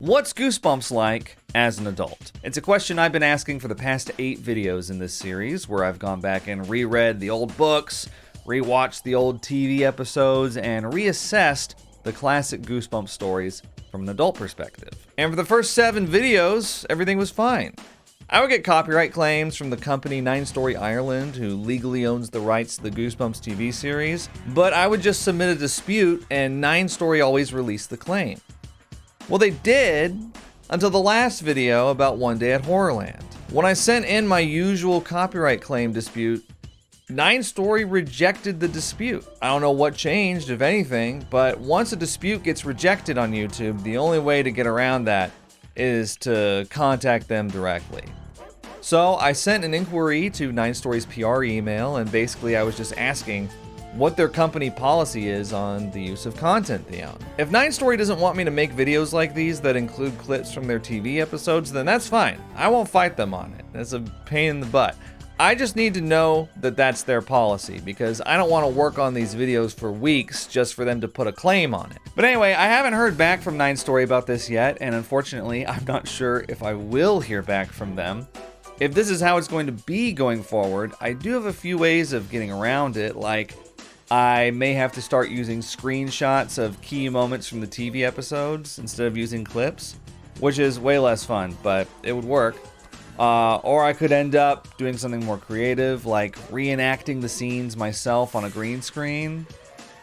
What's Goosebumps like as an adult? It's a question I've been asking for the past 8 videos in this series, where I've gone back and reread the old books, rewatched the old TV episodes, and reassessed the classic Goosebumps stories from an adult perspective. And for the first 7 videos, everything was fine. I would get copyright claims from the company 9 Story Ireland, who legally owns the rights to the Goosebumps TV series, but I would just submit a dispute and 9 Story always released the claim. Well, they did, until the last video about One Day at Horrorland. When I sent in my usual copyright claim dispute, 9 Story rejected the dispute. I don't know what changed, if anything, but once a dispute gets rejected on YouTube, the only way to get around that is to contact them directly. So I sent an inquiry to 9 Story's PR email, and basically I was just asking what their company policy is on the use of content they own. If 9 Story doesn't want me to make videos like these that include clips from their TV episodes, then that's fine. I won't fight them on it. That's a pain in the butt. I just need to know that that's their policy, because I don't want to work on these videos for weeks just for them to put a claim on it. But anyway, I haven't heard back from 9 Story about this yet, and unfortunately, I'm not sure if I will hear back from them. If this is how it's going to be going forward, I do have a few ways of getting around it, like I may have to start using screenshots of key moments from the TV episodes instead of using clips, which is way less fun, but it would work. Or I could end up doing something more creative, like reenacting the scenes myself on a green screen.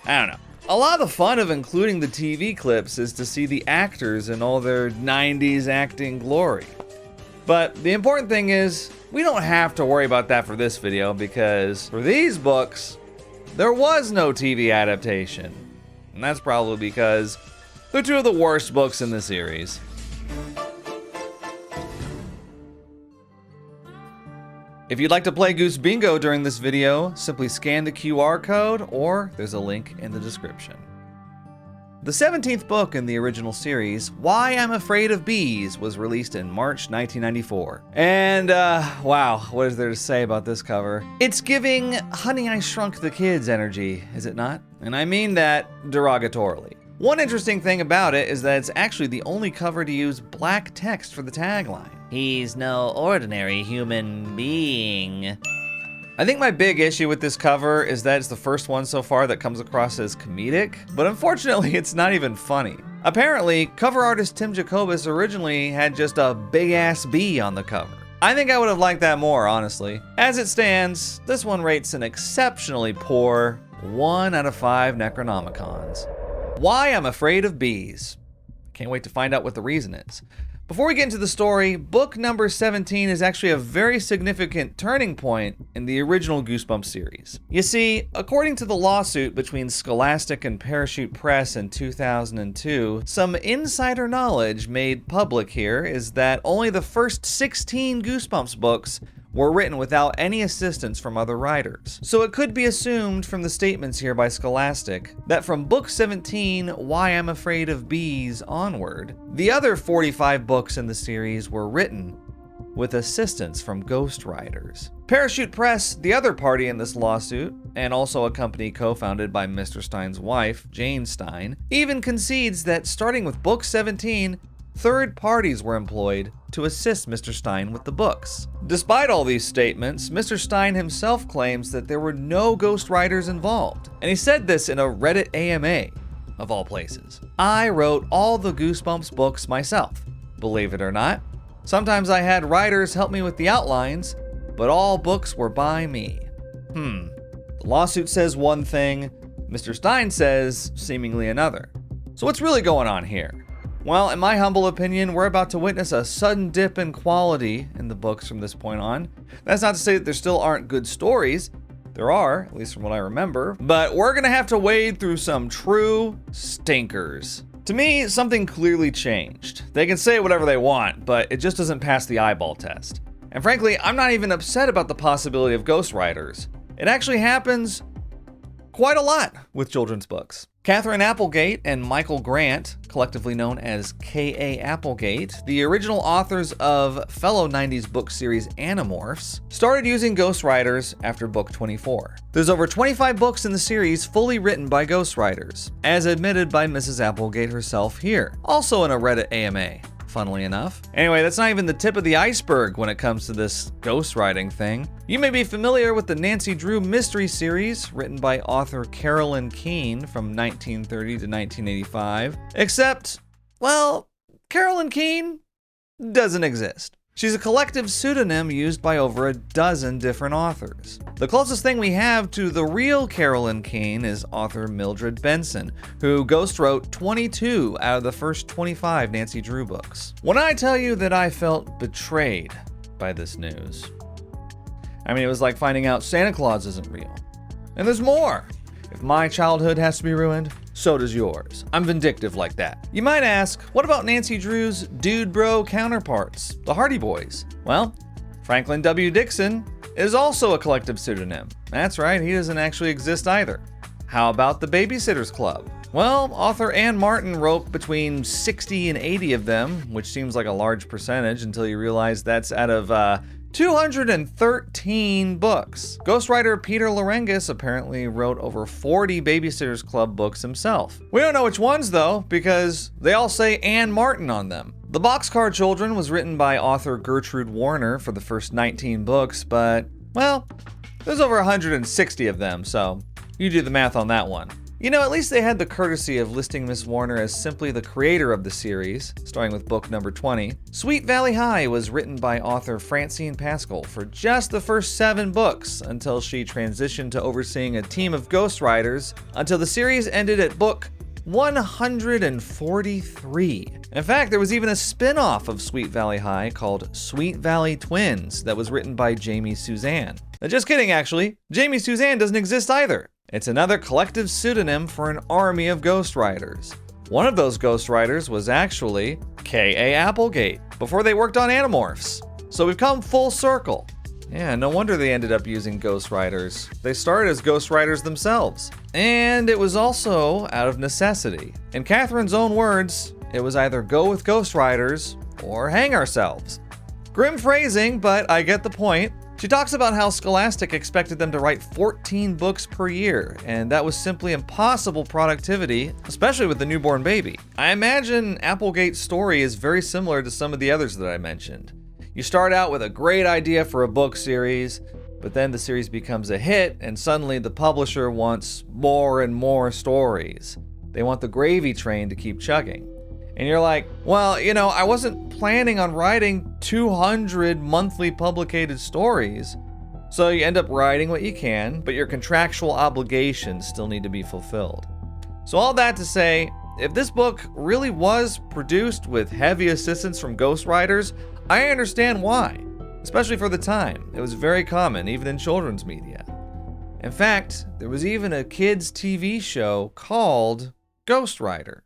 I don't know. A lot of the fun of including the TV clips is to see the actors in all their 90s acting glory. But the important thing is, we don't have to worry about that for this video, because for these books, there was no TV adaptation. And that's probably because they're 2 of the worst books in the series. If you'd like to play Goose Bingo during this video, simply scan the QR code, or there's a link in the description. The 17th book in the original series, Why I'm Afraid of Bees, was released in March 1994. And, wow, what is there to say about this cover? It's giving Honey, I Shrunk the Kids energy, is it not? And I mean that derogatorily. One interesting thing about it is that it's actually the only cover to use black text for the tagline. He's no ordinary human being. I think my big issue with this cover is that it's the first one so far that comes across as comedic, but unfortunately it's not even funny. Apparently, cover artist Tim Jacobus originally had just a big-ass bee on the cover. I think I would have liked that more, honestly. As it stands, this one rates an exceptionally poor 1 out of 5 Necronomicons. Why I'm Afraid of Bees. Can't wait to find out what the reason is. Before we get into the story, book number 17 is actually a very significant turning point in the original Goosebumps series. You see, according to the lawsuit between Scholastic and Parachute Press in 2002, some insider knowledge made public here is that only the first 16 Goosebumps books were written without any assistance from other writers. So it could be assumed from the statements here by Scholastic that from book 17, Why I'm Afraid of Bees, onward, the other 45 books in the series were written with assistance from Ghostwriters. Parachute Press, the other party in this lawsuit, and also a company co-founded by Mr. Stein's wife, Jane Stein, even concedes that starting with book 17, third parties were employed to assist Mr. Stein with the books. Despite all these statements, Mr. Stein himself claims that there were no ghostwriters involved, and he said this in a Reddit AMA, of all places. I wrote all the Goosebumps books myself. Believe it or not, sometimes I had writers help me with the outlines, but all books were by me. The lawsuit says one thing, Mr. Stein says seemingly another. So what's really going on here? Well, in my humble opinion, we're about to witness a sudden dip in quality in the books from this point on. That's not to say that there still aren't good stories. There are, at least from what I remember, but we're gonna have to wade through some true stinkers. To me, something clearly changed. They can say whatever they want, but it just doesn't pass the eyeball test. And frankly, I'm not even upset about the possibility of ghostwriters. It actually happens quite a lot with children's books. Catherine Applegate and Michael Grant, collectively known as K.A. Applegate, the original authors of fellow 90s book series Animorphs, started using Ghostwriters after book 24. There's over 25 books in the series fully written by ghostwriters, as admitted by Mrs. Applegate herself here, also in a Reddit AMA. Funnily enough. Anyway, that's not even the tip of the iceberg when it comes to this ghostwriting thing. You may be familiar with the Nancy Drew mystery series written by author Carolyn Keene from 1930 to 1985. Except, well, Carolyn Keene doesn't exist. She's a collective pseudonym used by over a dozen different authors. The closest thing we have to the real Carolyn Keene is author Mildred Benson, who ghostwrote 22 out of the first 25 Nancy Drew books. When I tell you that I felt betrayed by this news, I mean, it was like finding out Santa Claus isn't real. And there's more. If my childhood has to be ruined, so does yours. I'm vindictive like that. You might ask, what about Nancy Drew's dude bro counterparts, the Hardy Boys? Well, Franklin W. Dixon is also a collective pseudonym. That's right, he doesn't actually exist either. How about the Babysitters Club? Well, author Ann Martin wrote between 60 and 80 of them, which seems like a large percentage until you realize that's out of 213 books. Ghostwriter Peter Larengis apparently wrote over 40 Babysitters Club books himself. We don't know which ones though, because they all say Ann Martin on them. The Boxcar Children was written by author Gertrude Warner for the first 19 books, but, well, there's over 160 of them, so you do the math on that one. You know, at least they had the courtesy of listing Miss Warner as simply the creator of the series, starting with book number 20. Sweet Valley High was written by author Francine Pascal for just the first 7 books until she transitioned to overseeing a team of ghostwriters until the series ended at book 143. In fact, there was even a spin-off of Sweet Valley High called Sweet Valley Twins that was written by Jamie Suzanne. Now, just kidding, actually. Jamie Suzanne doesn't exist either. It's another collective pseudonym for an army of ghostwriters. One of those ghostwriters was actually K.A. Applegate, before they worked on Animorphs. So we've come full circle. Yeah, no wonder they ended up using ghostwriters. They started as ghostwriters themselves. And it was also out of necessity. In Catherine's own words, it was either go with ghostwriters or hang ourselves. Grim phrasing, but I get the point. She talks about how Scholastic expected them to write 14 books per year, and that was simply impossible productivity, especially with the newborn baby. I imagine Applegate's story is very similar to some of the others that I mentioned. You start out with a great idea for a book series, but then the series becomes a hit, and suddenly the publisher wants more and more stories. They want the gravy train to keep chugging. And you're like, well, you know, I wasn't planning on writing 200 monthly publicated stories. So you end up writing what you can, but your contractual obligations still need to be fulfilled. So all that to say, if this book really was produced with heavy assistance from ghostwriters, I understand why, especially for the time. It was very common, even in children's media. In fact, there was even a kids' TV show called Ghostwriter.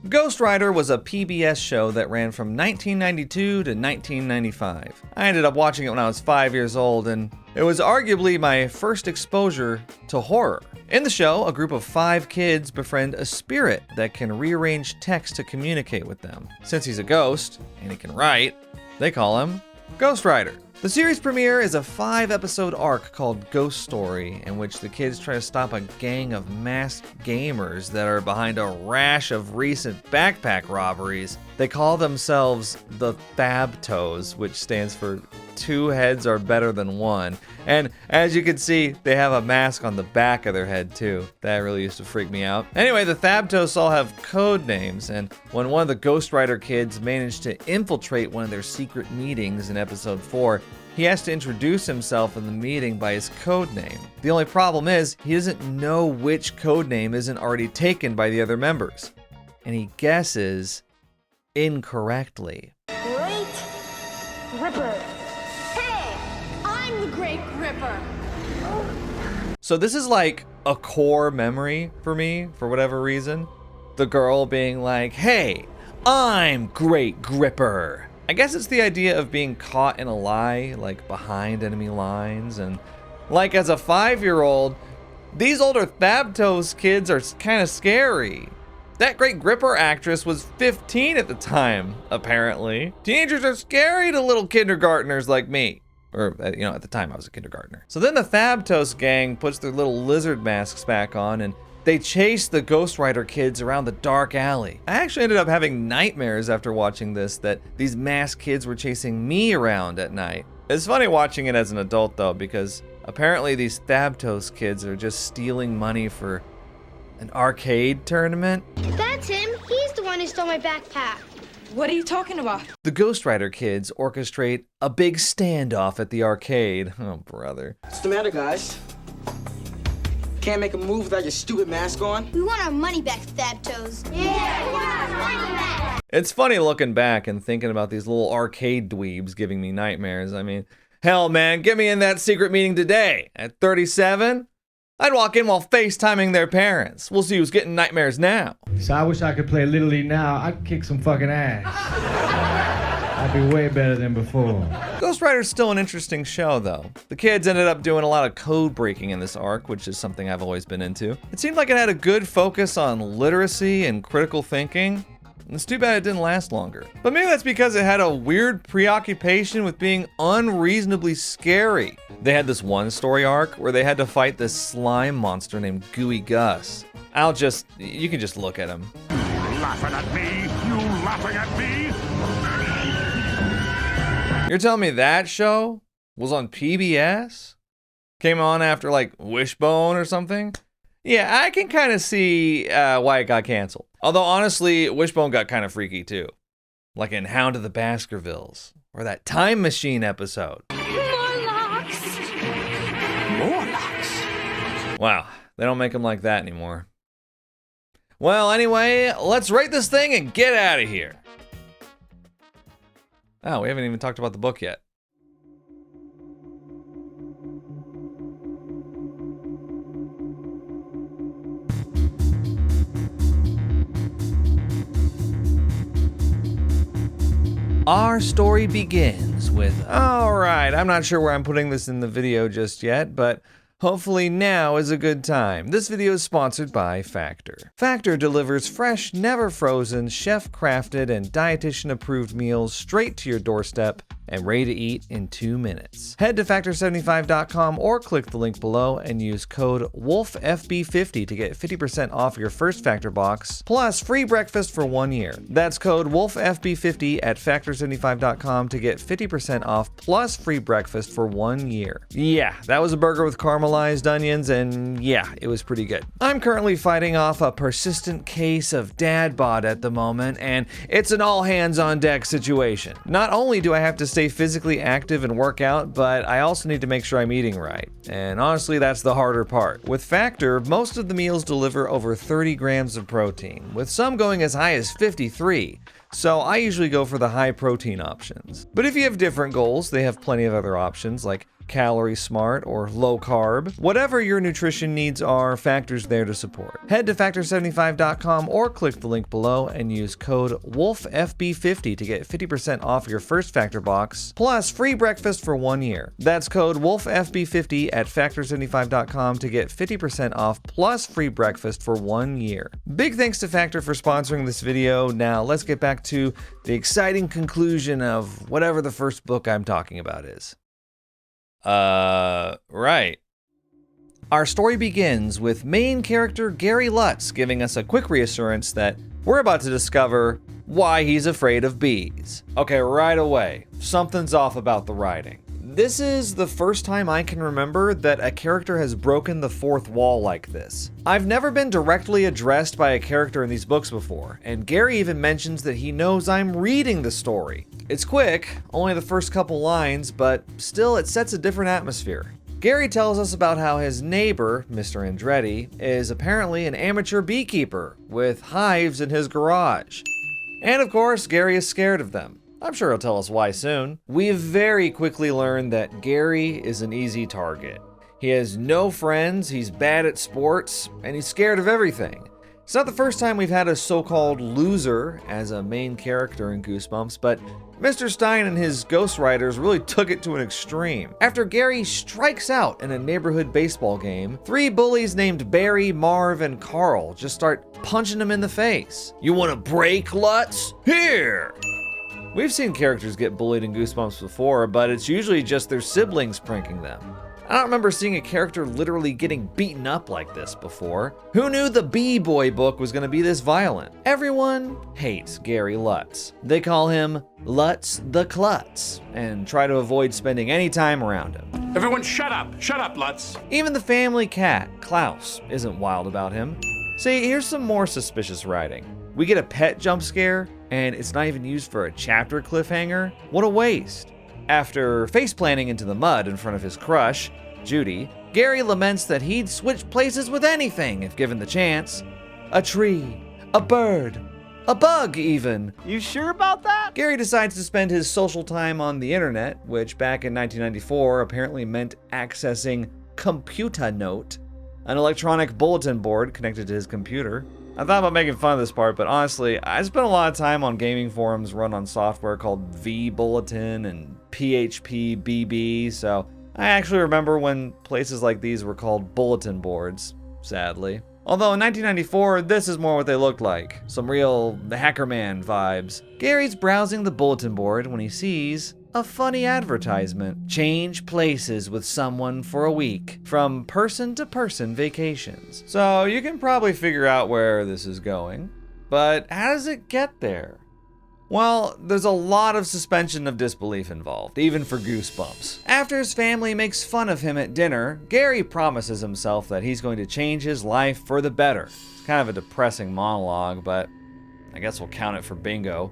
Ghostwriter was a PBS show that ran from 1992 to 1995. I ended up watching it when I was 5 years old, and it was arguably my first exposure to horror. In the show, a group of 5 kids befriend a spirit that can rearrange text to communicate with them. Since he's a ghost, and he can write, they call him Ghostwriter. The series premiere is a 5-episode arc called Ghost Story, in which the kids try to stop a gang of masked gamers that are behind a rash of recent backpack robberies. They call themselves the Thabtos, which stands for 2 heads are better than 1. And as you can see, they have a mask on the back of their head too. That really used to freak me out. Anyway, the Thabtos all have code names, and when one of the Ghostwriter kids managed to infiltrate one of their secret meetings in episode 4, he has to introduce himself in the meeting by his code name. The only problem is, he doesn't know which code name isn't already taken by the other members. And he guesses incorrectly. Great Ripper. Hey, I'm the Great Ripper. So this is like a core memory for me, for whatever reason. The girl being like, hey, I'm Great Gripper. I guess it's the idea of being caught in a lie, like behind enemy lines, and Like, as a 5-year-old, these older Thabtos kids are kind of scary. That Great Gripper actress was 15 at the time, apparently. Teenagers are scary to little kindergartners like me. Or, at the time I was a kindergartner. So then the Thabtos gang puts their little lizard masks back on and they chase the Ghostwriter kids around the dark alley. I actually ended up having nightmares after watching this that these masked kids were chasing me around at night. It's funny watching it as an adult though, because apparently these Thabtos kids are just stealing money for an arcade tournament. That's him. He's the one who stole my backpack. What are you talking about? The Ghostwriter kids orchestrate a big standoff at the arcade. Oh, brother. What's the matter, guys? Can't make a move without your stupid mask on? We want our money back, Thabtos. Yeah, we want our money back. It's funny looking back and thinking about these little arcade dweebs giving me nightmares. I mean, hell, man, get me in that secret meeting today. At 37, I'd walk in while FaceTiming their parents. We'll see who's getting nightmares now. So I wish I could play Little League now. I'd kick some fucking ass. I'd be way better than before. Ghostwriter's still an interesting show, though. The kids ended up doing a lot of code breaking in this arc, which is something I've always been into. It seemed like it had a good focus on literacy and critical thinking. It's too bad it didn't last longer. But maybe that's because it had a weird preoccupation with being unreasonably scary. They had this one story arc where they had to fight this slime monster named Gooey Gus. You can just look at him. You laughing at me? You laughing at me? You're telling me that show was on PBS? Came on after like Wishbone or something? Yeah, I can kind of see why it got canceled. Although honestly, Wishbone got kind of freaky too. Like in Hound of the Baskervilles, or that Time Machine episode. Morlocks. Morlocks. Wow, they don't make them like that anymore. Well, anyway, let's rate this thing and get out of here. Oh, we haven't even talked about the book yet. Our story begins with, alright, I'm not sure where I'm putting this in the video just yet, but hopefully now is a good time. This video is sponsored by Factor. Factor delivers fresh, never frozen, chef-crafted, and dietitian-approved meals straight to your doorstep and ready to eat in 2 minutes. Head to factor75.com or click the link below and use code WOLFFB50 to get 50% off your first Factor box, plus free breakfast for 1 year. That's code WOLFFB50 at factor75.com to get 50% off plus free breakfast for 1 year. Yeah, that was a burger with caramelized onions, and yeah, it was pretty good. I'm currently fighting off a persistent case of dad bod at the moment, and it's an all hands on deck situation. Not only do I have to stay physically active and work out, but I also need to make sure I'm eating right. And honestly, that's the harder part. With Factor, most of the meals deliver over 30 grams of protein, with some going as high as 53. So I usually go for the high protein options. But if you have different goals, they have plenty of other options like Calorie Smart or low carb. Whatever your nutrition needs are, Factor's there to support. Head to factor75.com or click the link below and use code WOLFFB50 to get 50% off your first Factor box, plus free breakfast for 1 year. That's code WOLFFB50 at factor75.com to get 50% off plus free breakfast for 1 year. Big thanks to Factor for sponsoring this video. Now let's get back to the exciting conclusion of whatever the first book I'm talking about is. Right. Our story begins with main character Gary Lutz giving us a quick reassurance that we're about to discover why he's afraid of bees. Okay, right away, something's off about the writing. This is the first time I can remember that a character has broken the fourth wall like this. I've never been directly addressed by a character in these books before, and Gary even mentions that he knows I'm reading the story. It's quick, only the first couple lines, but still it sets a different atmosphere. Gary tells us about how his neighbor, Mr. Andretti, is apparently an amateur beekeeper with hives in his garage. And of course, Gary is scared of them. I'm sure he'll tell us why soon. We very quickly learn that Gary is an easy target. He has no friends, he's bad at sports, and he's scared of everything. It's not the first time we've had a so-called loser as a main character in Goosebumps, but Mr. Stein and his Ghostwriters really took it to an extreme. After Gary strikes out in a neighborhood baseball game, 3 bullies named Barry, Marv, and Carl just start punching him in the face. "You wanna break, Lutz? Here!" We've seen characters get bullied in Goosebumps before, but it's usually just their siblings pranking them. I don't remember seeing a character literally getting beaten up like this before. Who knew the B-Boy book was gonna be this violent? Everyone hates Gary Lutz. They call him Lutz the Klutz and try to avoid spending any time around him. Everyone shut up! Shut up, Lutz! Even the family cat, Klaus, isn't wild about him. See, here's some more suspicious writing. We get a pet jump scare, and it's not even used for a chapter cliffhanger? What a waste. After face-planting into the mud in front of his crush, Judy, Gary laments that he'd switch places with anything if given the chance. A tree, a bird, a bug even. You sure about that? Gary decides to spend his social time on the internet, which back in 1994 apparently meant accessing Computer Note, an electronic bulletin board connected to his computer. I thought about making fun of this part, but honestly, I spent a lot of time on gaming forums run on software called V-Bulletin and PHP-BB, so I actually remember when places like these were called bulletin boards, sadly. Although in 1994, this is more what they looked like. Some real Hacker Man vibes. Gary's browsing the bulletin board when he sees a funny advertisement. Change places with someone for a week. From person-to-person vacations. So you can probably figure out where this is going. But how does it get there? Well, there's a lot of suspension of disbelief involved, even for Goosebumps. After his family makes fun of him at dinner, Gary promises himself that he's going to change his life for the better. It's kind of a depressing monologue, but I guess we'll count it for bingo.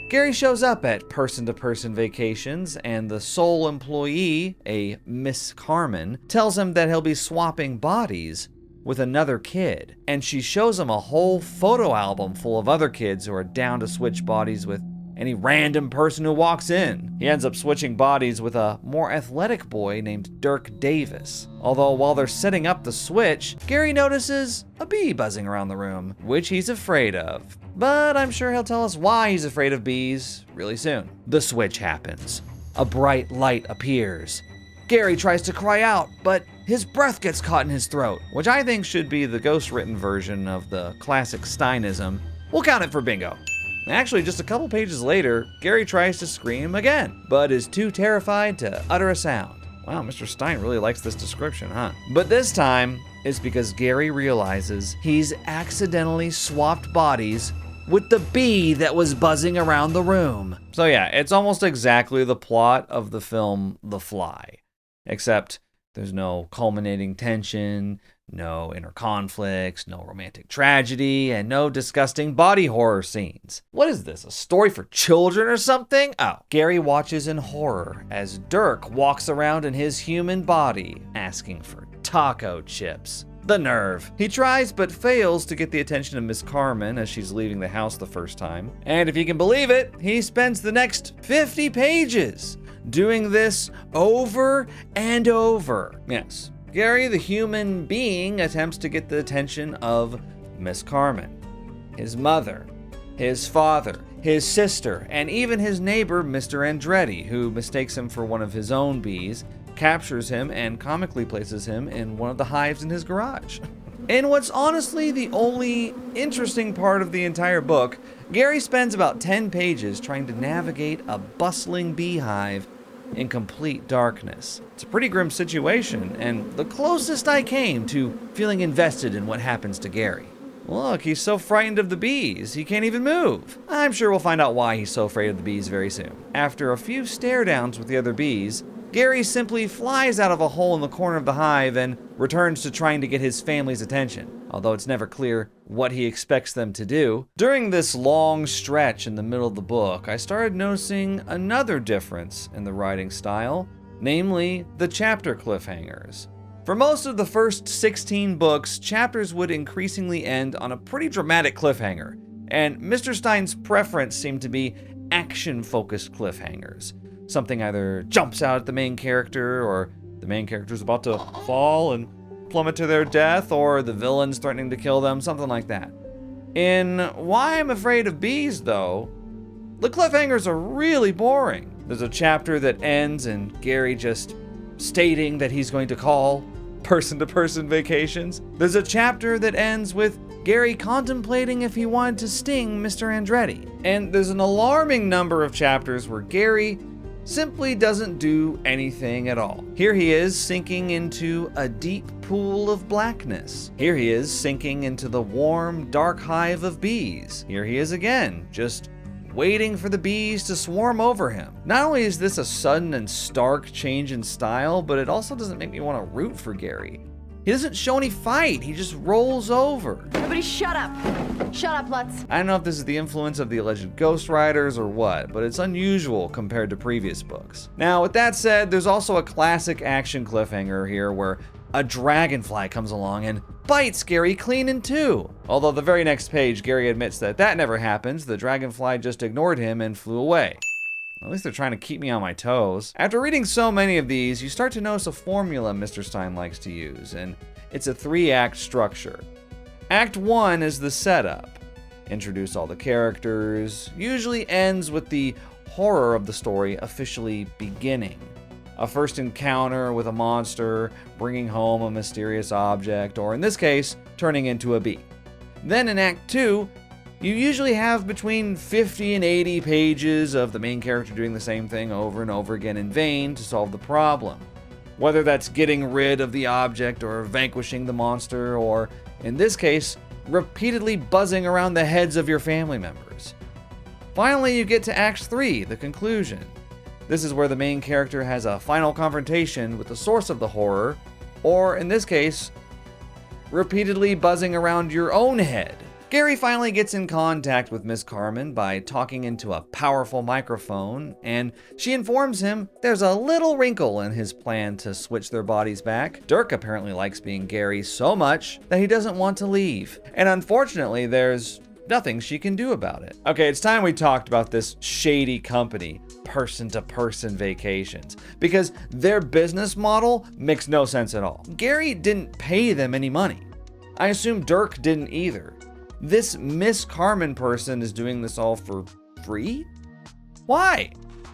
Gary shows up at person-to-person vacations, and the sole employee, a Miss Carmen, tells him that he'll be swapping bodies with another kid, and she shows him a whole photo album full of other kids who are down to switch bodies with any random person who walks in. He ends up switching bodies with a more athletic boy named Dirk Davis. Although while they're setting up the switch, Gary notices a bee buzzing around the room, which he's afraid of. But I'm sure he'll tell us why he's afraid of bees really soon. The switch happens. A bright light appears. Gary tries to cry out, but his breath gets caught in his throat, which I think should be the ghostwritten version of the classic Steinism. We'll count it for bingo. Actually, just a couple pages later, Gary tries to scream again, but is too terrified to utter a sound. Wow, Mr. Stein really likes this description, huh? But this time, it's because Gary realizes he's accidentally swapped bodies with the bee that was buzzing around the room. So yeah, it's almost exactly the plot of the film The Fly. Except there's no culminating tension, no inner conflicts, no romantic tragedy, and no disgusting body horror scenes. What is this, a story for children or something? Oh, Gary watches in horror as Dirk walks around in his human body, asking for taco chips. The nerve. He tries but fails to get the attention of Miss Carmen as she's leaving the house the first time. And if you can believe it, he spends the next 50 pages doing this over and over. Yes, Gary the human being attempts to get the attention of Miss Carmen, his mother, his father, his sister, and even his neighbor, Mr. Andretti, who mistakes him for one of his own bees, captures him, and comically places him in one of the hives in his garage. In what's honestly the only interesting part of the entire book, Gary spends about 10 pages trying to navigate a bustling beehive in complete darkness. It's a pretty grim situation, and the closest I came to feeling invested in what happens to Gary. Look, he's so frightened of the bees, he can't even move. I'm sure we'll find out why he's so afraid of the bees very soon. After a few stare downs with the other bees, Gary simply flies out of a hole in the corner of the hive and returns to trying to get his family's attention, although it's never clear what he expects them to do. During this long stretch in the middle of the book, I started noticing another difference in the writing style, namely the chapter cliffhangers. For most of the first 16 books, chapters would increasingly end on a pretty dramatic cliffhanger, and Mr. Stein's preference seemed to be action-focused cliffhangers. Something either jumps out at the main character, or the main character's about to fall and plummet to their death, or the villain's threatening to kill them, something like that. In Why I'm Afraid of Bees, though, the cliffhangers are really boring. There's a chapter that ends in Gary just stating that he's going to call person-to-person vacations. There's a chapter that ends with Gary contemplating if he wanted to sting Mr. Andretti. And there's an alarming number of chapters where Gary simply doesn't do anything at all. Here he is sinking into a deep pool of blackness. Here he is sinking into the warm, dark hive of bees. Here he is again, just waiting for the bees to swarm over him. Not only is this a sudden and stark change in style, but it also doesn't make me want to root for Gary. He doesn't show any fight, he just rolls over. Everybody shut up. Shut up, Lutz. I don't know if this is the influence of the alleged Ghostwriters or what, but it's unusual compared to previous books. Now, with that said, there's also a classic action cliffhanger here where a dragonfly comes along and bites Gary clean in two. Although the very next page, Gary admits that that never happens, the dragonfly just ignored him and flew away. At least they're trying to keep me on my toes. After reading so many of these, you start to notice a formula Mr. Stein likes to use, and it's a 3-act structure. Act 1 is the setup. Introduce all the characters, usually ends with the horror of the story officially beginning. A first encounter with a monster, bringing home a mysterious object, or in this case, turning into a bee. Then in Act 2, you usually have between 50 and 80 pages of the main character doing the same thing over and over again in vain to solve the problem. Whether that's getting rid of the object or vanquishing the monster, or in this case, repeatedly buzzing around the heads of your family members. Finally, you get to Act 3, the conclusion. This is where the main character has a final confrontation with the source of the horror, or in this case, repeatedly buzzing around your own head. Gary finally gets in contact with Miss Carmen by talking into a powerful microphone, and she informs him there's a little wrinkle in his plan to switch their bodies back. Dirk apparently likes being Gary so much that he doesn't want to leave, and unfortunately there's nothing she can do about it. Okay, it's time we talked about this shady company, person-to-person vacations, because their business model makes no sense at all. Gary didn't pay them any money. I assume Dirk didn't either. This Miss Carmen person is doing this all for free? Why?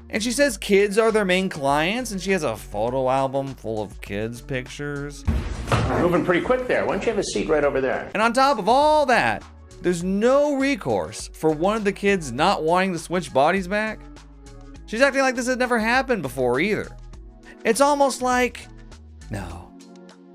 And she says kids are their main clients, and she has a photo album full of kids' pictures. Moving pretty quick there. Why don't you have a seat right over there? And on top of all that, there's no recourse for one of the kids not wanting to switch bodies back. She's acting like this had never happened before either. It's almost like, no,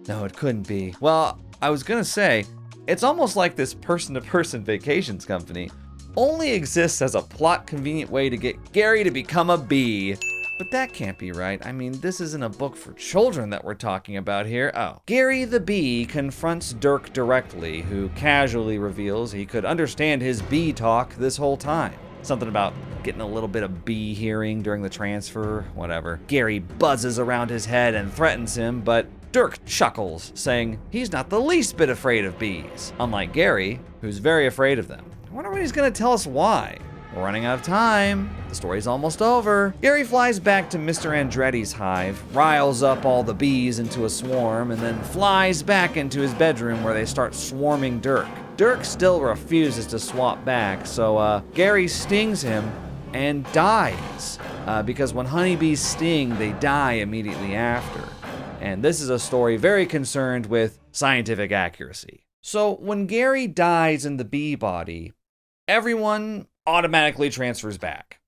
it couldn't be. Well, I was gonna say, it's almost like this person-to-person vacations company only exists as a plot-convenient way to get Gary to become a bee. But that can't be right. I mean, this isn't a book for children that we're talking about here. Oh. Gary the bee confronts Dirk directly, who casually reveals he could understand his bee talk this whole time. Something about getting a little bit of bee hearing during the transfer, whatever. Gary buzzes around his head and threatens him, but Dirk chuckles, saying he's not the least bit afraid of bees, unlike Gary, who's very afraid of them. I wonder when he's gonna tell us why. We're running out of time. The story's almost over. Gary flies back to Mr. Andretti's hive, riles up all the bees into a swarm, and then flies back into his bedroom where they start swarming Dirk. Dirk still refuses to swap back, so Gary stings him and dies. Because when honeybees sting, they die immediately after. And this is a story very concerned with scientific accuracy. So when Gary dies in the bee body, everyone automatically transfers back.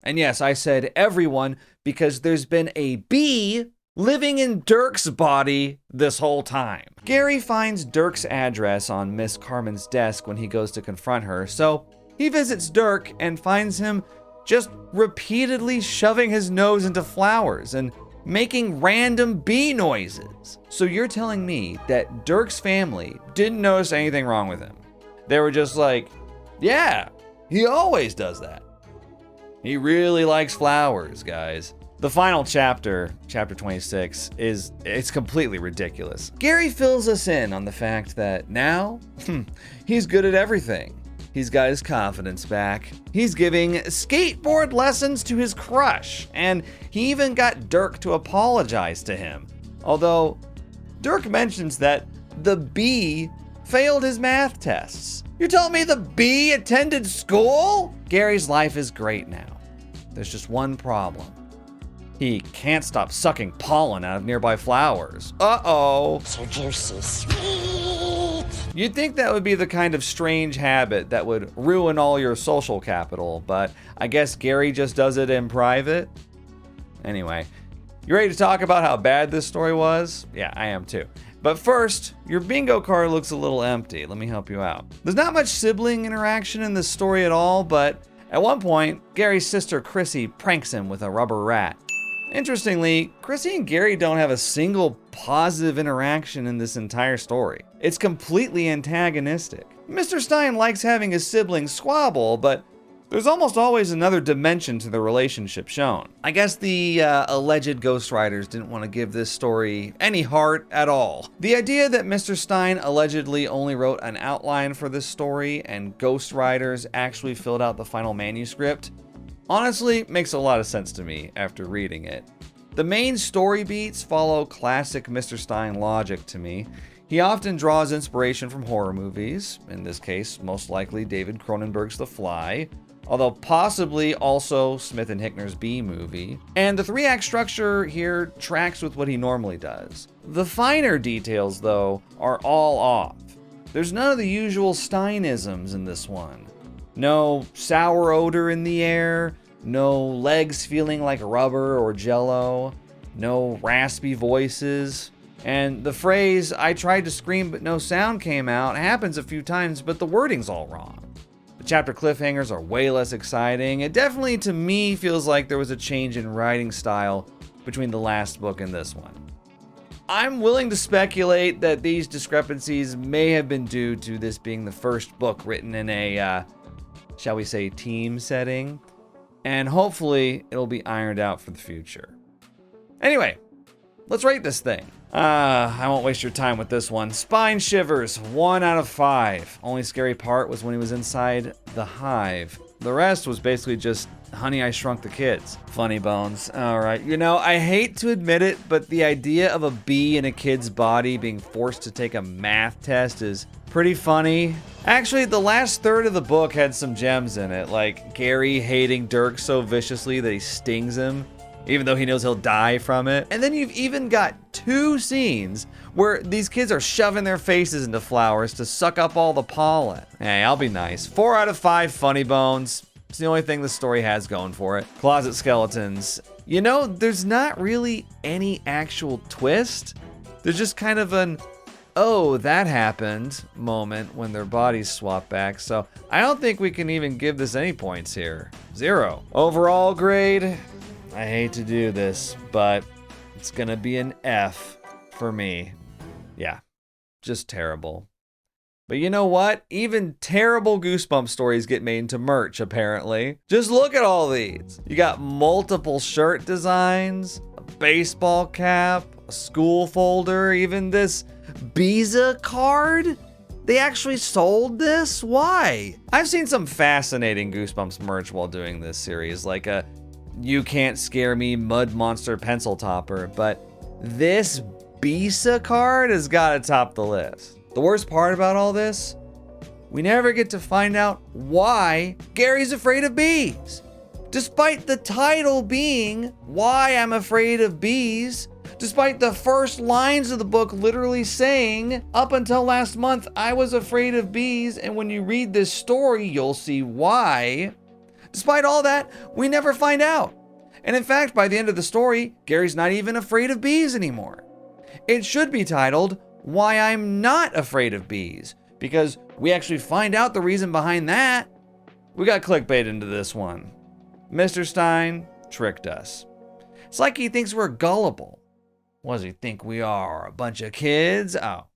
And yes, I said everyone because there's been a bee living in Dirk's body this whole time. Gary finds Dirk's address on Miss Carmen's desk when he goes to confront her, so he visits Dirk and finds him just repeatedly shoving his nose into flowers and making random bee noises. So you're telling me that Dirk's family didn't notice anything wrong with him? They were just like, yeah, he always does that. He really likes flowers, guys. The final chapter, chapter 26, it's completely ridiculous. Gary fills us in on the fact that now, he's good at everything. He's got his confidence back. He's giving skateboard lessons to his crush, and he even got Dirk to apologize to him. Although, Dirk mentions that the bee failed his math tests. You telling me the bee attended school? Gary's life is great now. There's just one problem. He can't stop sucking pollen out of nearby flowers. Uh-oh. So juicy sweet. You'd think that would be the kind of strange habit that would ruin all your social capital, but I guess Gary just does it in private. Anyway, you ready to talk about how bad this story was? Yeah, I am too. But first, your bingo card looks a little empty. Let me help you out. There's not much sibling interaction in this story at all, but at one point, Gary's sister Chrissy pranks him with a rubber rat. Interestingly, Chrissy and Gary don't have a single positive interaction in this entire story. It's completely antagonistic. Mr. Stein likes having his siblings squabble, but there's almost always another dimension to the relationship shown. I guess the alleged Ghostwriters didn't want to give this story any heart at all. The idea that Mr. Stein allegedly only wrote an outline for this story and Ghostwriters actually filled out the final manuscript honestly makes a lot of sense to me after reading it. The main story beats follow classic Mr. Stein logic to me. He often draws inspiration from horror movies, in this case most likely David Cronenberg's The Fly, although possibly also Smith and Hickner's Bee Movie. And the 3-act structure here tracks with what he normally does. The finer details, though, are all off. There's none of the usual Steinisms in this one. No sour odor in the air, no legs feeling like rubber or jello, no raspy voices. And the phrase, "I tried to scream but no sound came out," happens a few times, but the wording's all wrong. The chapter cliffhangers are way less exciting. It definitely, to me, feels like there was a change in writing style between the last book and this one. I'm willing to speculate that these discrepancies may have been due to this being the first book written in a, shall we say, team setting, and hopefully it'll be ironed out for the future. Anyway, let's rate this thing. I won't waste your time with this one. Spine shivers, 1 out of 5. Only scary part was when he was inside the hive. The rest was basically just Honey, I Shrunk the Kids. Funny bones. All right. You know, I hate to admit it, but the idea of a bee in a kid's body being forced to take a math test is pretty funny. Actually, the last third of the book had some gems in it, like Gary hating Dirk so viciously that he stings him, even though he knows he'll die from it. And then you've even got 2 scenes where these kids are shoving their faces into flowers to suck up all the pollen. Hey, I'll be nice. 4 out of 5 funny bones. It's the only thing the story has going for it. Closet skeletons. You know, there's not really any actual twist. There's just kind of an, oh, that happened moment when their bodies swap back. So I don't think we can even give this any points here. 0. Overall grade, I hate to do this, but it's gonna be an F for me. Yeah, just terrible. But you know what? Even terrible Goosebumps stories get made into merch, apparently. Just look at all these. You got multiple shirt designs, a baseball cap, a school folder, even this Visa card. They actually sold this? Why? I've seen some fascinating Goosebumps merch while doing this series, like a "You Can't Scare Me" Mud Monster pencil topper, but this Visa card has got to top the list. The worst part about all this, we never get to find out why Gary's afraid of bees. Despite the title being "Why I'm Afraid of Bees," despite the first lines of the book literally saying, "Up until last month, I was afraid of bees, and when you read this story, you'll see why." Despite all that, we never find out. And in fact, by the end of the story, Gary's not even afraid of bees anymore. It should be titled "Why I'm Not Afraid of Bees," because we actually find out the reason behind that. We got clickbait into this one. Mr. Stein tricked us. It's like he thinks we're gullible. What does he think we are, a bunch of kids? Oh.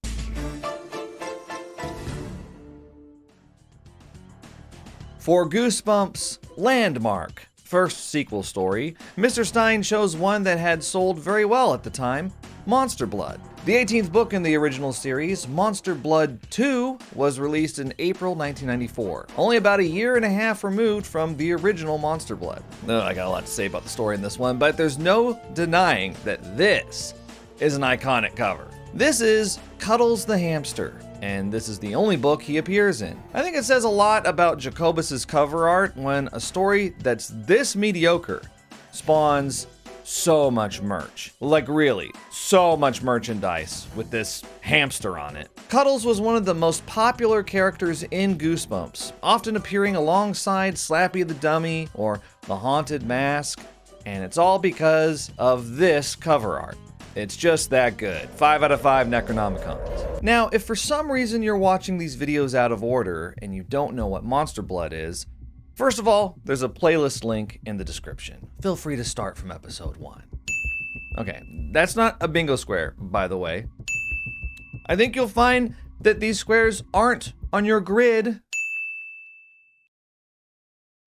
For Goosebumps, Landmark, first sequel story, Mr. Stein chose one that had sold very well at the time, Monster Blood. The 18th book in the original series, Monster Blood 2, was released in April 1994, only about 1.5 years removed from the original Monster Blood. I got a lot to say about the story in this one, but there's no denying that this is an iconic cover. This is Cuddles the Hamster, and this is the only book he appears in. I think it says a lot about Jacobus's cover art when a story that's this mediocre spawns so much merch. Like really, so much merchandise with this hamster on it. Cuddles was one of the most popular characters in Goosebumps, often appearing alongside Slappy the Dummy or the Haunted Mask, and it's all because of this cover art. It's just that good. 5 out of 5 Necronomicons. Now, if for some reason you're watching these videos out of order and you don't know what Monster Blood is, first of all, there's a playlist link in the description. Feel free to start from episode 1. Okay, that's not a bingo square, by the way. I think you'll find that these squares aren't on your grid.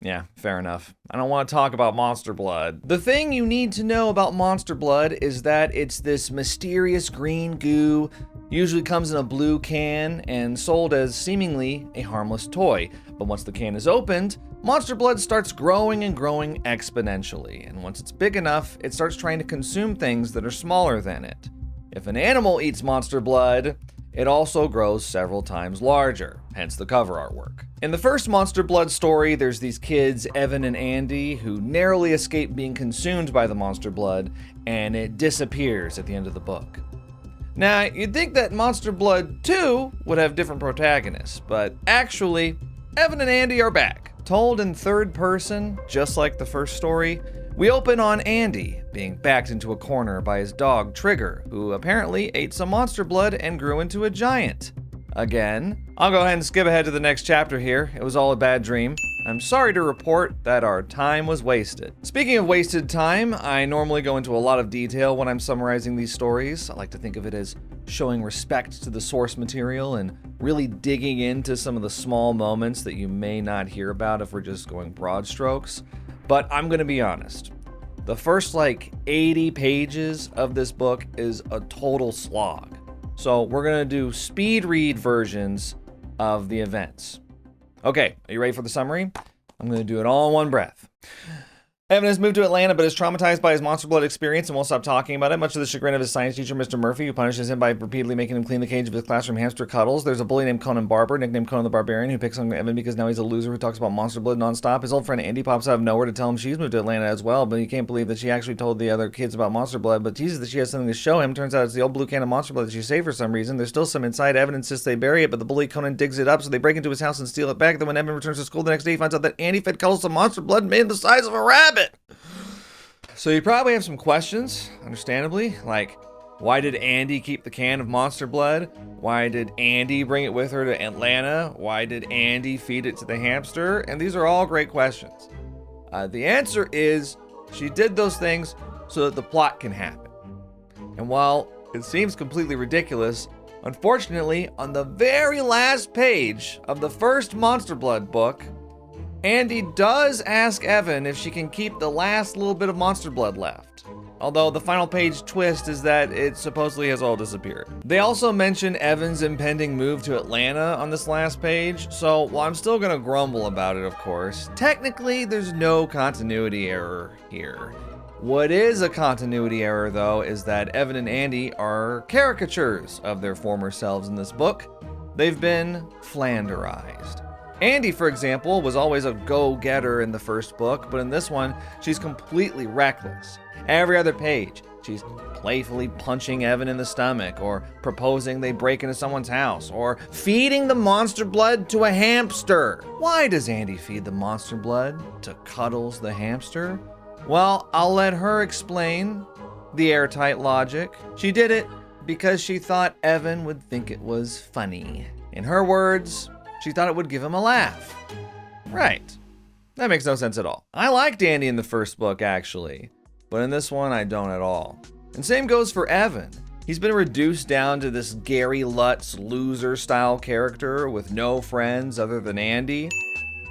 Yeah, fair enough. I don't want to talk about Monster Blood. The thing you need to know about Monster Blood is that it's this mysterious green goo, usually comes in a blue can and sold as seemingly a harmless toy. But once the can is opened, Monster Blood starts growing and growing exponentially. And once it's big enough, it starts trying to consume things that are smaller than it. If an animal eats Monster Blood, it also grows several times larger, hence the cover artwork. In the first Monster Blood story, there's these kids, Evan and Andy, who narrowly escape being consumed by the Monster Blood, and it disappears at the end of the book. Now, you'd think that Monster Blood 2 would have different protagonists, but actually, Evan and Andy are back. Told in third person, just like the first story, we open on Andy being backed into a corner by his dog Trigger, who apparently ate some monster blood and grew into a giant. Again, I'll go ahead and skip ahead to the next chapter here. It was all a bad dream. I'm sorry to report that our time was wasted. Speaking of wasted time, I normally go into a lot of detail when I'm summarizing these stories. I like to think of it as showing respect to the source material and really digging into some of the small moments that you may not hear about if we're just going broad strokes. But I'm gonna be honest, the first 80 pages of this book is a total slog. So we're gonna do speed read versions of the events. Okay, are you ready for the summary? I'm gonna do it all in one breath. Evan has moved to Atlanta, but is traumatized by his Monster Blood experience and won't stop talking about it, much to the chagrin of his science teacher, Mr. Murphy, who punishes him by repeatedly making him clean the cage of his classroom hamster Cuddles. There's a bully named Conan Barber, nicknamed Conan the Barbarian, who picks on Evan because now he's a loser who talks about Monster Blood nonstop. His old friend Andy pops out of nowhere to tell him she's moved to Atlanta as well, but he can't believe that she actually told the other kids about Monster Blood, but teases that she has something to show him. Turns out it's the old blue can of Monster Blood that she saved for some reason. There's still some inside. Evan insists they bury it, but the bully Conan digs it up, so they break into his house and steal it back. Then when Evan returns to school the next day, he finds out that Andy fed Cuddles some Monster Blood and made him the size of a rabbit. So you probably have some questions, understandably, like, why did Andy keep the can of Monster Blood? Why did Andy bring it with her to Atlanta? Why did Andy feed it to the hamster? And these are all great questions. The answer is, she did those things so that the plot can happen. And while it seems completely ridiculous, unfortunately, on the very last page of the first Monster Blood book, Andy does ask Evan if she can keep the last little bit of Monster Blood left. Although the final page twist is that it supposedly has all disappeared. They also mention Evan's impending move to Atlanta on this last page, so while I'm still gonna grumble about it, of course, technically there's no continuity error here. What is a continuity error, though, is that Evan and Andy are caricatures of their former selves in this book. They've been Flanderized. Andy, for example, was always a go-getter in the first book, but in this one, she's completely reckless. Every other page, she's playfully punching Evan in the stomach, or proposing they break into someone's house, or feeding the Monster Blood to a hamster. Why does Andy feed the Monster Blood to Cuddles the hamster? Well, I'll let her explain the airtight logic. She did it because she thought Evan would think it was funny. In her words, she thought it would give him a laugh. Right. That makes no sense at all. I liked Andy in the first book, actually, but in this one, I don't at all. And same goes for Evan. He's been reduced down to this Gary Lutz loser-style character with no friends other than Andy,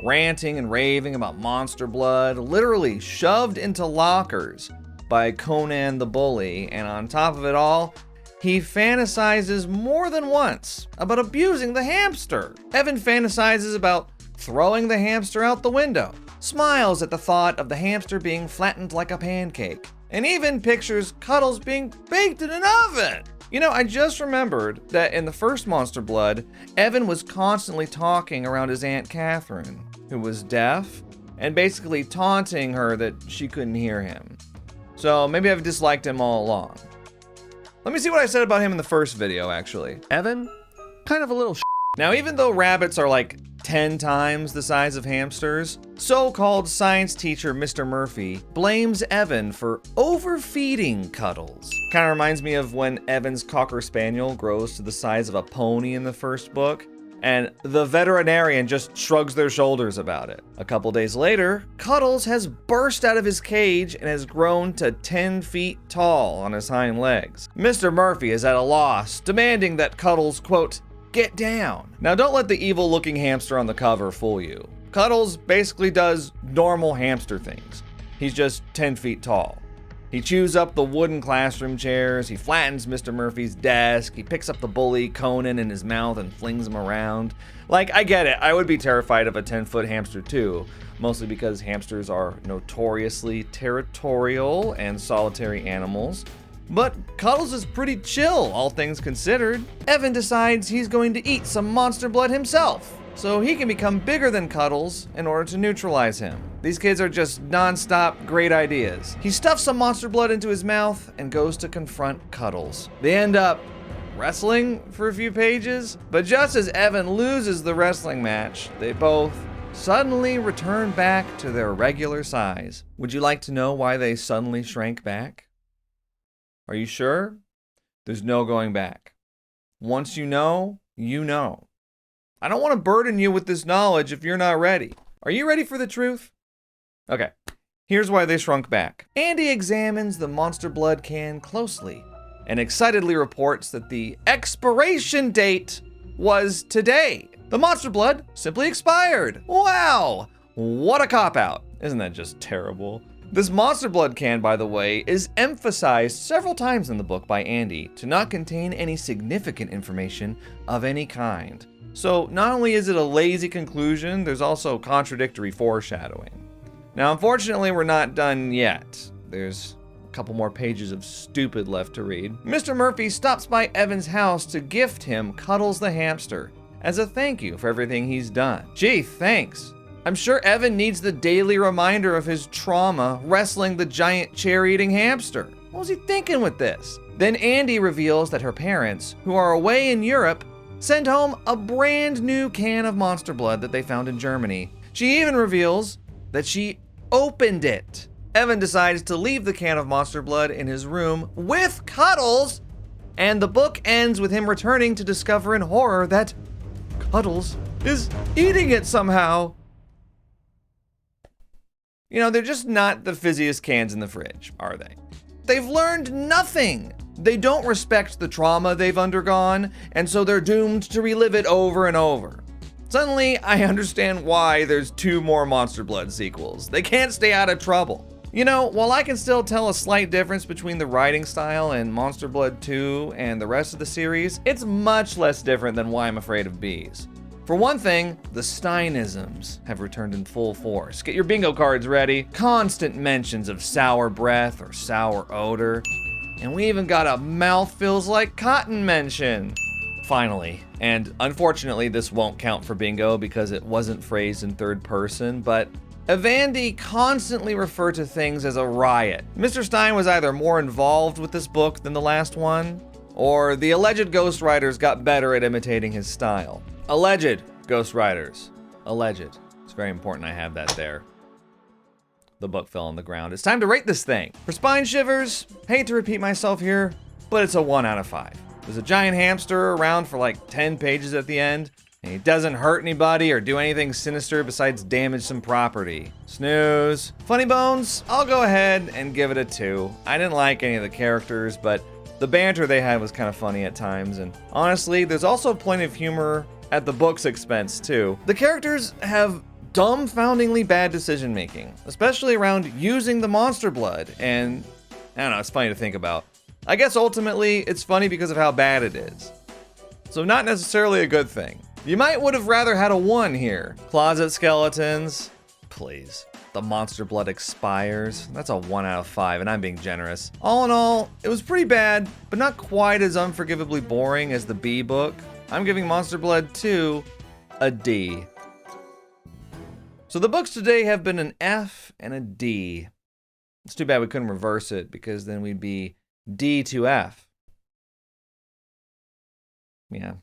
ranting and raving about Monster Blood, literally shoved into lockers by Conan the Bully, and on top of it all, he fantasizes more than once about abusing the hamster. Evan fantasizes about throwing the hamster out the window, smiles at the thought of the hamster being flattened like a pancake, and even pictures Cuddles being baked in an oven. You know, I just remembered that in the first Monster Blood, Evan was constantly talking around his Aunt Catherine, who was deaf, and basically taunting her that she couldn't hear him. So maybe I've disliked him all along. Let me see what I said about him in the first video, actually. Evan, kind of a little Now, even though rabbits are like 10 times the size of hamsters, so-called science teacher Mr. Murphy blames Evan for overfeeding Cuddles. Kind of reminds me of when Evan's Cocker Spaniel grows to the size of a pony in the first book, and the veterinarian just shrugs their shoulders about it. A couple days later, Cuddles has burst out of his cage and has grown to 10 feet tall on his hind legs. Mr. Murphy is at a loss, demanding that Cuddles, quote, get down. Now don't let the evil looking hamster on the cover fool you. Cuddles basically does normal hamster things. He's just 10 feet tall. He chews up the wooden classroom chairs, he flattens Mr. Murphy's desk, he picks up the bully Conan in his mouth and flings him around. Like, I get it, I would be terrified of a 10-foot hamster too, mostly because hamsters are notoriously territorial and solitary animals. But Cuddles is pretty chill, all things considered. Evan decides he's going to eat some monster blood himself, so he can become bigger than Cuddles in order to neutralize him. These kids are just non-stop great ideas. He stuffs some monster blood into his mouth and goes to confront Cuddles. They end up wrestling for a few pages, but just as Evan loses the wrestling match, they both suddenly return back to their regular size. Would you like to know why they suddenly shrank back? Are you sure? There's no going back. Once you know, you know. I don't want to burden you with this knowledge if you're not ready. Are you ready for the truth? Okay, here's why they shrunk back. Andy examines the monster blood can closely and excitedly reports that the expiration date was today. The monster blood simply expired. Wow, what a cop-out. Isn't that just terrible? This monster blood can, by the way, is emphasized several times in the book by Andy to not contain any significant information of any kind. So not only is it a lazy conclusion, there's also contradictory foreshadowing. Now, unfortunately, we're not done yet. There's a couple more pages of stupid left to read. Mr. Murphy stops by Evan's house to gift him Cuddles the hamster as a thank you for everything he's done. Gee, thanks. I'm sure Evan needs the daily reminder of his trauma wrestling the giant cherry-eating hamster. What was he thinking with this? Then Andy reveals that her parents, who are away in Europe, sent home a brand new can of monster blood that they found in Germany. She even reveals that she opened it. Evan decides to leave the can of monster blood in his room with Cuddles, and the book ends with him returning to discover in horror that Cuddles is eating it somehow. You know, they're just not the fizziest cans in the fridge, are they? They've learned nothing. They don't respect the trauma they've undergone, and so they're doomed to relive it over and over. Suddenly, I understand why there's 2 more Monster Blood sequels. They can't stay out of trouble. You know, while I can still tell a slight difference between the writing style in Monster Blood 2 and the rest of the series, it's much less different than Why I'm Afraid of Bees. For one thing, the Steinisms have returned in full force. Get your bingo cards ready. Constant mentions of sour breath or sour odor. And we even got a mouth feels like cotton mention. Finally, and unfortunately this won't count for bingo because it wasn't phrased in third person, but Evandy constantly referred to things as a riot. Mr. Stein was either more involved with this book than the last one, or the alleged Ghostwriters got better at imitating his style. Alleged Ghostwriters. Alleged. It's very important I have that there. The book fell on the ground. It's time to rate this thing. For spine shivers, hate to repeat myself here, but it's a 1 out of 5. There's a giant hamster around for like 10 pages at the end, and he doesn't hurt anybody or do anything sinister besides damage some property. Snooze. Funny Bones, I'll go ahead and give it a 2. I didn't like any of the characters, but the banter they had was kind of funny at times, and honestly, there's also plenty of humor at the book's expense too. The characters have dumbfoundingly bad decision making, especially around using the monster blood, and I don't know, it's funny to think about. I guess ultimately it's funny because of how bad it is. So not necessarily a good thing. You might would have rather had a 1 here. Closet skeletons, please. The monster blood expires. That's a 1 out of 5, and I'm being generous. All in all, it was pretty bad, but not quite as unforgivably boring as the B book. I'm giving Monster Blood 2 a D. So the books today have been an F and a D. It's too bad we couldn't reverse it, because then we'd be D to F. Yeah.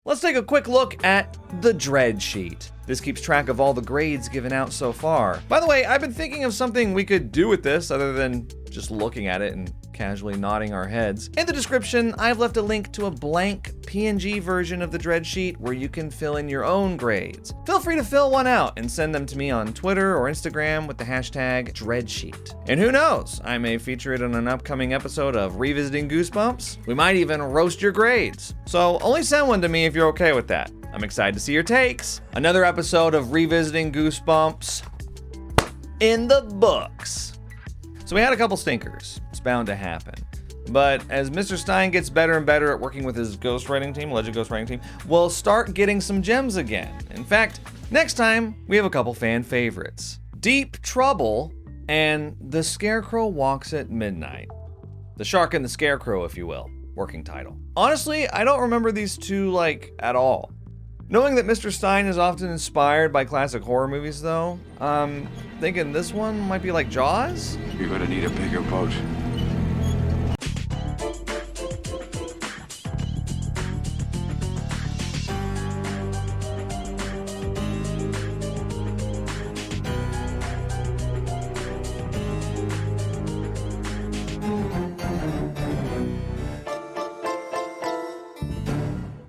Let's take a quick look at the Dread Sheet. This keeps track of all the grades given out so far. By the way, I've been thinking of something we could do with this other than just looking at it and casually nodding our heads. In the description, I've left a link to a blank PNG version of the Dread Sheet where you can fill in your own grades. Feel free to fill one out and send them to me on Twitter or Instagram with the hashtag DreadSheet. And who knows, I may feature it in an upcoming episode of Revisiting Goosebumps. We might even roast your grades. So only send one to me if you're okay with that. I'm excited to see your takes. Another episode of Revisiting Goosebumps in the books. So we had a couple stinkers. It's bound to happen. But as Mr. Stein gets better and better at working with his ghostwriting team, alleged ghostwriting team, we'll start getting some gems again. In fact, next time we have a couple fan favorites. Deep Trouble and The Scarecrow Walks at Midnight. The Shark and the Scarecrow, if you will. Working title. Honestly, I don't remember these two, at all. Knowing that Mr. Stein is often inspired by classic horror movies, though, thinking this one might be like Jaws? You're gonna need a bigger boat.